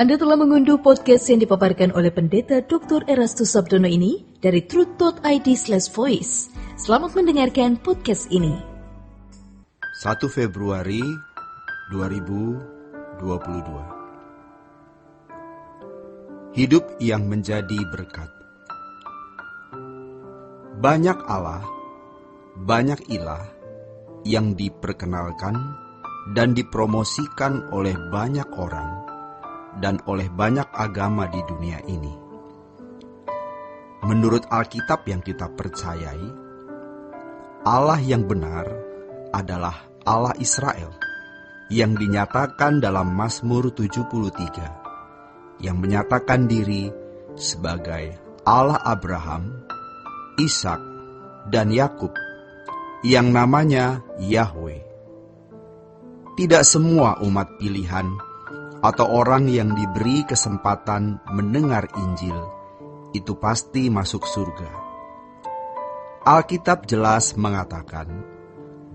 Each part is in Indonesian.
Anda telah mengunduh podcast yang dipaparkan oleh Pendeta Dr. Erastus Sabdono ini dari truth.id/voice. Selamat mendengarkan podcast ini. 1 Februari 2022. Hidup yang menjadi berkat. Banyak Allah, banyak ilah yang diperkenalkan dan dipromosikan oleh banyak orang dan oleh banyak agama di dunia ini. Menurut Alkitab yang kita percayai, Allah yang benar adalah Allah Israel yang dinyatakan dalam Mazmur 73, yang menyatakan diri sebagai Allah Abraham, Ishak, dan Yakub, yang namanya Yahweh. Tidak semua umat pilihan atau orang yang diberi kesempatan mendengar Injil itu pasti masuk surga. Alkitab jelas mengatakan,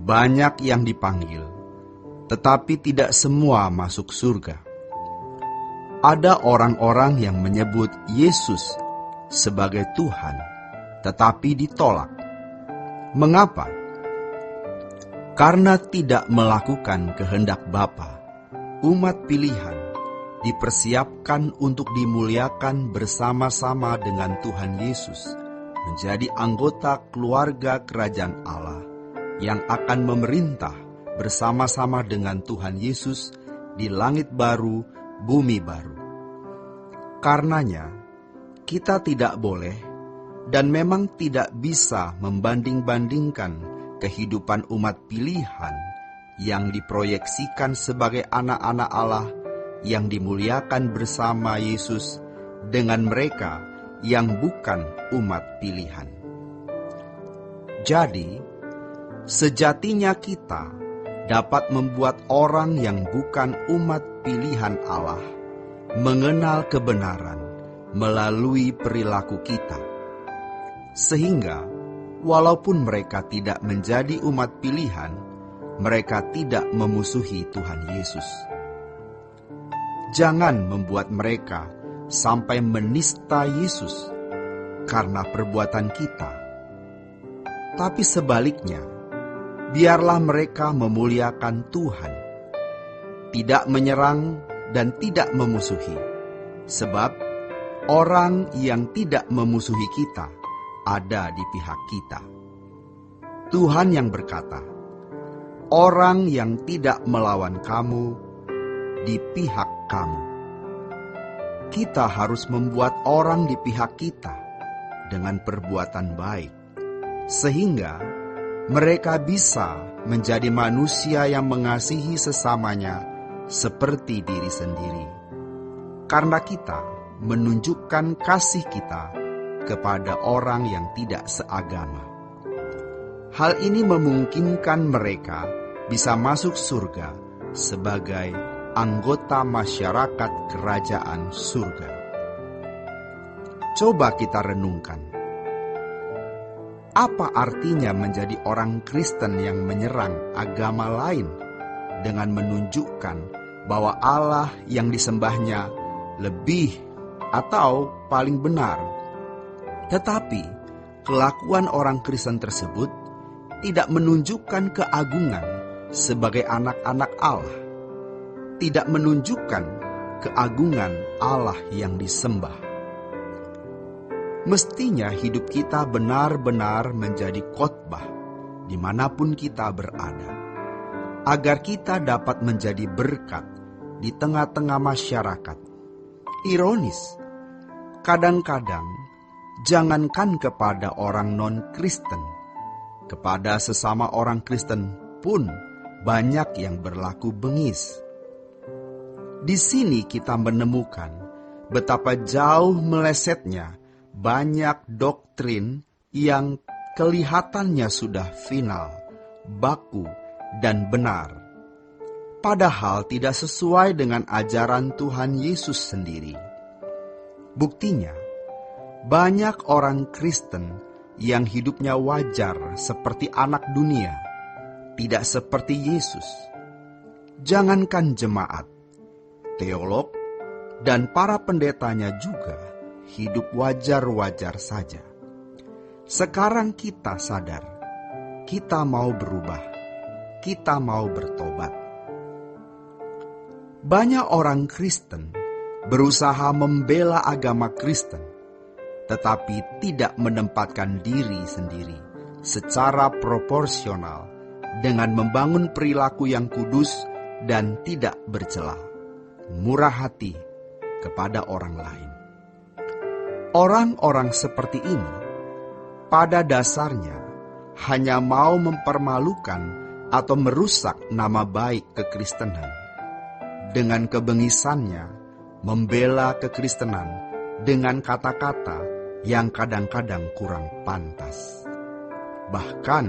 banyak yang dipanggil, tetapi tidak semua masuk surga. Ada orang-orang yang menyebut Yesus sebagai Tuhan, tetapi ditolak. Mengapa? Karena tidak melakukan kehendak Bapa. Umat pilihan dipersiapkan untuk dimuliakan bersama-sama dengan Tuhan Yesus, menjadi anggota keluarga kerajaan Allah yang akan memerintah bersama-sama dengan Tuhan Yesus di langit baru, bumi baru. Karenanya, kita tidak boleh dan memang tidak bisa membanding-bandingkan kehidupan umat pilihan yang diproyeksikan sebagai anak-anak Allah yang dimuliakan bersama Yesus dengan mereka yang bukan umat pilihan. Jadi, sejatinya kita dapat membuat orang yang bukan umat pilihan Allah mengenal kebenaran melalui perilaku kita. Sehingga, walaupun mereka tidak menjadi umat pilihan, mereka tidak memusuhi Tuhan Yesus. Jangan membuat mereka sampai menista Yesus karena perbuatan kita. Tapi sebaliknya, biarlah mereka memuliakan Tuhan, tidak menyerang dan tidak memusuhi, sebab orang yang tidak memusuhi kita ada di pihak kita. Tuhan yang berkata, orang yang tidak melawan kamu di pihak kamu. Kita harus membuat orang di pihak kita dengan perbuatan baik, sehingga mereka bisa menjadi manusia yang mengasihi sesamanya seperti diri sendiri. Karena kita menunjukkan kasih kita kepada orang yang tidak seagama. Hal ini memungkinkan mereka bisa masuk surga sebagai anggota masyarakat kerajaan surga. Coba kita renungkan. Apa artinya menjadi orang Kristen yang menyerang agama lain dengan menunjukkan bahwa Allah yang disembahnya lebih atau paling benar? Tetapi kelakuan orang Kristen tersebut tidak menunjukkan keagungan sebagai anak-anak Allah, tidak menunjukkan keagungan Allah yang disembah. Mestinya hidup kita benar-benar menjadi khotbah dimanapun kita berada, agar kita dapat menjadi berkat di tengah-tengah masyarakat. Ironis, kadang-kadang jangankan kepada orang non-Kristen, kepada sesama orang Kristen pun banyak yang berlaku bengis. Di sini kita menemukan betapa jauh melesetnya banyak doktrin yang kelihatannya sudah final, baku, dan benar, padahal tidak sesuai dengan ajaran Tuhan Yesus sendiri. Buktinya, banyak orang Kristen yang hidupnya wajar seperti anak dunia, tidak seperti Yesus. Jangankan jemaat, teolog, dan para pendetanya juga hidup wajar-wajar saja. Sekarang kita sadar, kita mau berubah, kita mau bertobat. Banyak orang Kristen berusaha membela agama Kristen, tetapi tidak menempatkan diri sendiri secara proporsional dengan membangun perilaku yang kudus dan tidak bercela, murah hati kepada orang lain. Orang-orang seperti ini pada dasarnya hanya mau mempermalukan atau merusak nama baik kekristenan. Dengan kebengisannya membela kekristenan dengan kata-kata yang kadang-kadang kurang pantas. Bahkan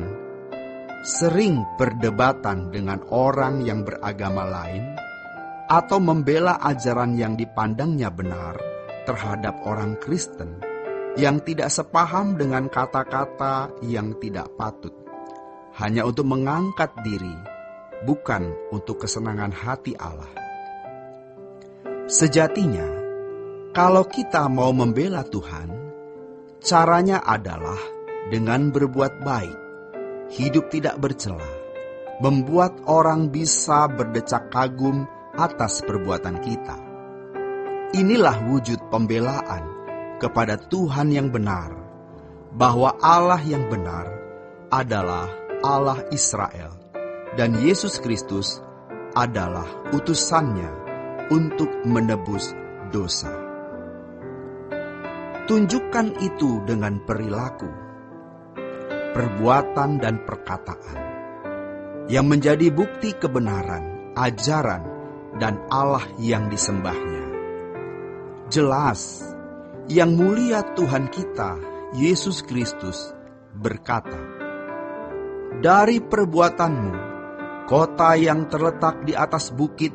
sering perdebatan dengan orang yang beragama lain atau membela ajaran yang dipandangnya benar terhadap orang Kristen yang tidak sepaham dengan kata-kata yang tidak patut, hanya untuk mengangkat diri, bukan untuk kesenangan hati Allah. Sejatinya, kalau kita mau membela Tuhan, caranya adalah dengan berbuat baik, hidup tidak bercela, membuat orang bisa berdecak kagum atas perbuatan kita. Inilah wujud pembelaan kepada Tuhan yang benar, bahwa Allah yang benar adalah Allah Israel, dan Yesus Kristus adalah utusannya untuk menebus dosa. Tunjukkan itu dengan perilaku, perbuatan dan perkataan yang menjadi bukti kebenaran, ajaran, dan Allah yang disembahnya. Jelas, yang mulia Tuhan kita, Yesus Kristus, berkata, "Dari perbuatanmu, kota yang terletak di atas bukit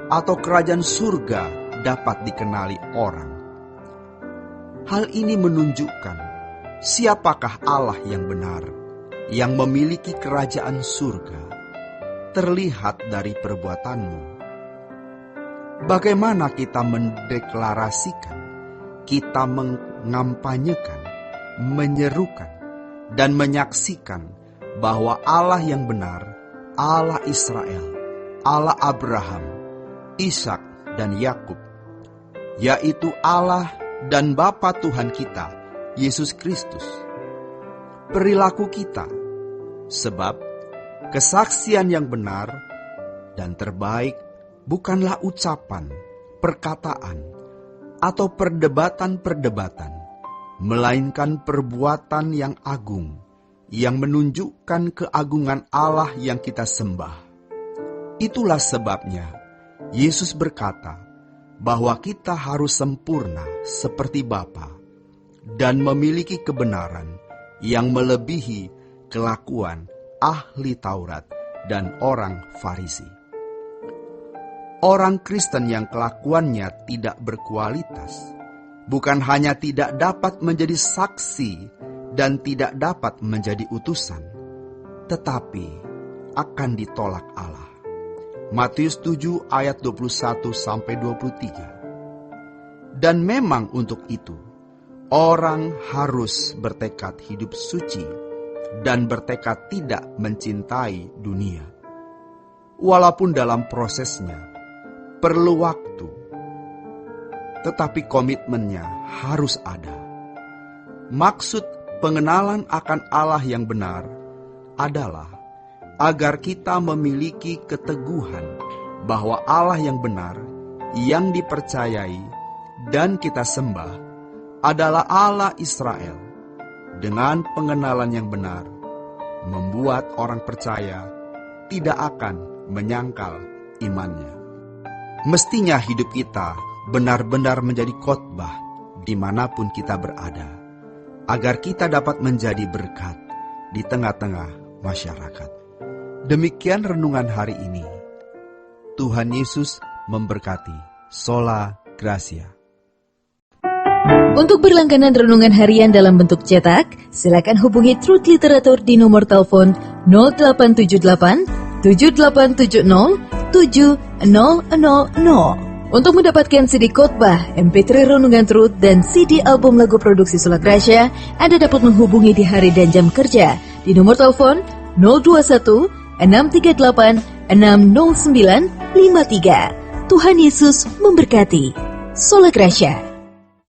atau kerajaan surga dapat dikenali orang." Hal ini menunjukkan siapakah Allah yang benar, yang memiliki kerajaan surga, terlihat dari perbuatanmu. Bagaimana kita mendeklarasikan, kita mengampanyekan, menyerukan, dan menyaksikan bahwa Allah yang benar, Allah Israel, Allah Abraham, Ishak, dan Yakub, yaitu Allah dan Bapa Tuhan kita, Yesus Kristus. Perilaku kita, sebab kesaksian yang benar dan terbaik bukanlah ucapan, perkataan, atau perdebatan-perdebatan, melainkan perbuatan yang agung, yang menunjukkan keagungan Allah yang kita sembah. Itulah sebabnya Yesus berkata bahwa kita harus sempurna seperti Bapa dan memiliki kebenaran yang melebihi kelakuan ahli Taurat dan orang Farisi. Orang Kristen yang kelakuannya tidak berkualitas bukan hanya tidak dapat menjadi saksi dan tidak dapat menjadi utusan, tetapi akan ditolak Allah. Matius 7 ayat 21-23. Dan memang untuk itu, orang harus bertekad hidup suci dan bertekad tidak mencintai dunia. Walaupun dalam prosesnya perlu waktu, tetapi komitmennya harus ada. Maksud pengenalan akan Allah yang benar adalah agar kita memiliki keteguhan bahwa Allah yang benar, yang dipercayai dan kita sembah adalah Allah Israel. Dengan pengenalan yang benar, membuat orang percaya tidak akan menyangkal imannya. Mestinya hidup kita benar-benar menjadi khotbah dimanapun kita berada, agar kita dapat menjadi berkat di tengah-tengah masyarakat. Demikian renungan hari ini. Tuhan Yesus memberkati. Sola Gracia. Untuk berlangganan renungan harian dalam bentuk cetak, silakan hubungi Truth Literatur di nomor telepon 0878 7870 7000. Untuk mendapatkan CD khotbah, MP3 Renungan Truth, dan CD album lagu produksi Sola Gracia, Anda dapat menghubungi di hari dan jam kerja di nomor telepon 021 638 60953. Tuhan Yesus memberkati. Sola Gracia.